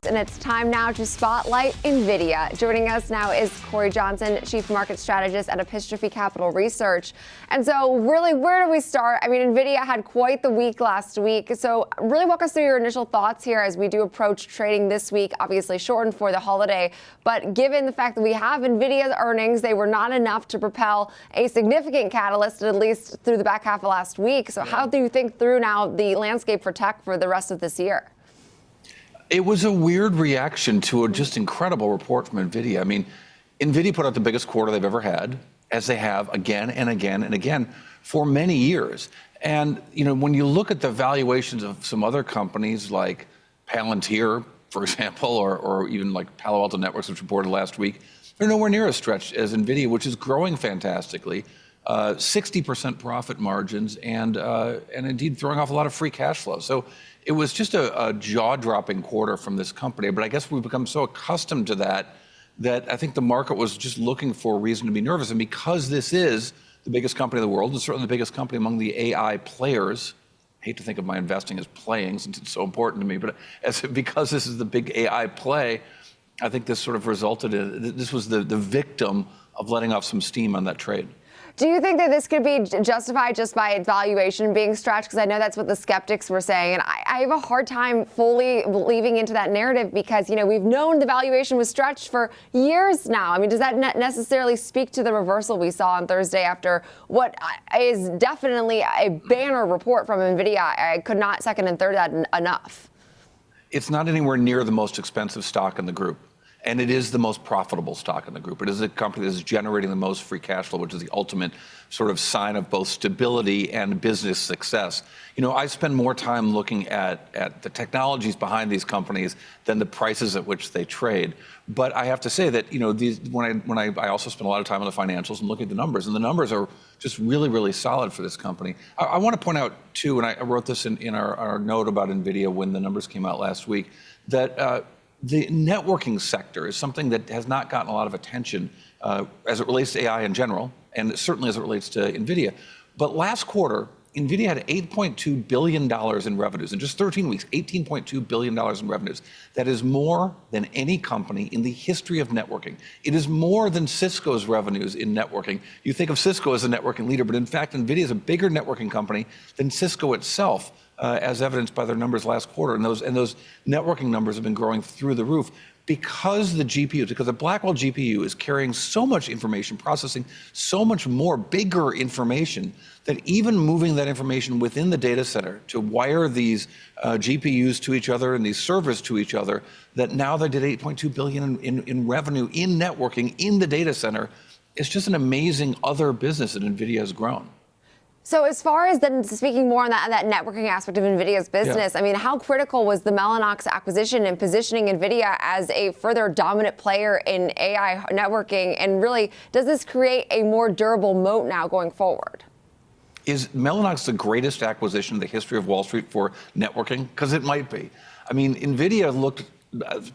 And it's time now to spotlight Nvidia. Joining us now is Cory Johnson, Chief Market Strategist at Epistrophe Capital Research. And so really, where do we start? I mean, Nvidia had quite the week last week. So really walk us through your initial thoughts here as we do approach trading this week, obviously shortened for the holiday. But given the fact that we have Nvidia's earnings, they were not enough to propel a significant catalyst, at least through the back half of last week. So how do you think through now the landscape for tech for the rest of this year? It was a weird reaction to a just incredible report from Nvidia. I mean, Nvidia put out the biggest quarter they've ever had, as they have again and again and again for many years. And, you know, when you look at the valuations of some other companies like Palantir, for example, or even like Palo Alto Networks, which reported last week, they're nowhere near as stretched as Nvidia, which is growing fantastically, 60% profit margins, and indeed throwing off a lot of free cash flow. So it was just a jaw-dropping quarter from this company. But I guess we've become so accustomed to that I think the market was just looking for a reason to be nervous. And because this is the biggest company in the world, and certainly the biggest company among the AI players, I hate to think of my investing as playing since it's so important to me, but because this is the big AI play, I think this sort of resulted in, this was the victim of letting off some steam on that trade. Do you think that this could be justified just by its valuation being stretched? Because I know that's what the skeptics were saying. And I have a hard time fully believing into that narrative because, you know, we've known the valuation was stretched for years now. I mean, does that necessarily speak to the reversal we saw on Thursday after what is definitely a banner report from Nvidia? I could not second and third that enough. It's not anywhere near the most expensive stock in the group. And it is the most profitable stock in the group. It is a company that is generating the most free cash flow, which is the ultimate sort of sign of both stability and business success. You know, I spend more time looking at the technologies behind these companies than the prices at which they trade. But I have to say that, you know, I also spend a lot of time on the financials and looking at the numbers, and the numbers are just really, really solid for this company. I want to point out, too, and I wrote this in our note about NVIDIA when the numbers came out last week, that the networking sector is something that has not gotten a lot of attention as it relates to AI in general, and certainly as it relates to NVIDIA. But last quarter, NVIDIA had $8.2 billion in revenues. In just 13 weeks, $18.2 billion in revenues. That is more than any company in the history of networking. It is more than Cisco's revenues in networking. You think of Cisco as a networking leader, but in fact, NVIDIA is a bigger networking company than Cisco itself, as evidenced by their numbers last quarter. And those networking numbers have been growing through the roof because the GPUs, because the Blackwell GPU is carrying so much information, processing so much more bigger information, that even moving that information within the data center to wire these GPUs to each other and these servers to each other, that now they did $8.2 billion in revenue in networking in the data center. It's just an amazing other business that NVIDIA has grown. So as far as then speaking more on that networking aspect of NVIDIA's business, I mean, how critical was the Mellanox acquisition in positioning NVIDIA as a further dominant player in AI networking? And really, does this create a more durable moat now going forward? Is Mellanox the greatest acquisition in the history of Wall Street for networking? Because it might be. I mean, NVIDIA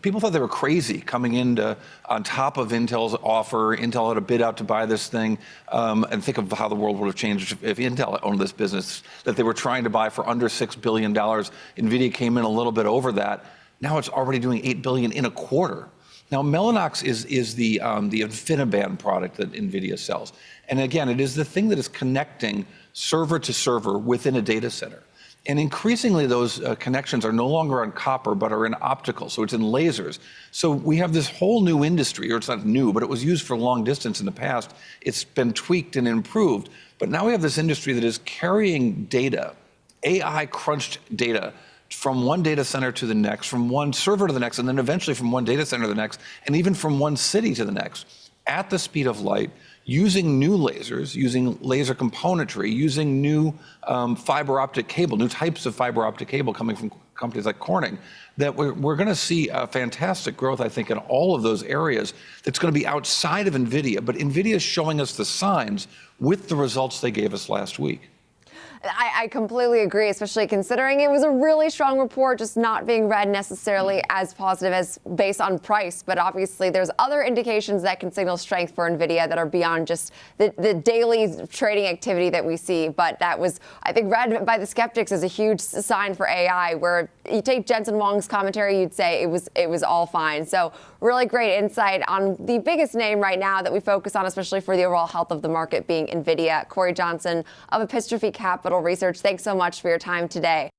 people thought they were crazy coming in on top of Intel's offer. Intel had a bid out to buy this thing, and think of how the world would have changed if Intel owned this business that they were trying to buy for under $6 billion. NVIDIA came in a little bit over that. Now it's already doing $8 billion in a quarter. Now, Mellanox is the InfiniBand product that NVIDIA sells. And again, it is the thing that is connecting server to server within a data center. And increasingly, those connections are no longer on copper, but are in optical, so it's in lasers. So we have this whole new industry, or it's not new, but it was used for long distance in the past. It's been tweaked and improved. But now we have this industry that is carrying data, AI-crunched data, from one data center to the next, from one server to the next, and then eventually from one data center to the next, and even from one city to the next, at the speed of light, using new lasers, using laser componentry, using new fiber optic cable, new types of fiber optic cable coming from companies like Corning, that we're going to see a fantastic growth, I think, in all of those areas that's going to be outside of NVIDIA. But NVIDIA is showing us the signs with the results they gave us last week. I completely agree, especially considering it was a really strong report, just not being read necessarily as positive as based on price. But obviously, there's other indications that can signal strength for Nvidia that are beyond just the daily trading activity that we see. But that was, I think, read by the skeptics as a huge sign for AI, where you take Jensen Huang's commentary, you'd say it was all fine. So really great insight on the biggest name right now that we focus on, especially for the overall health of the market, being Nvidia. Cory Johnson of Epistrophe Capital Research, thanks so much for your time today.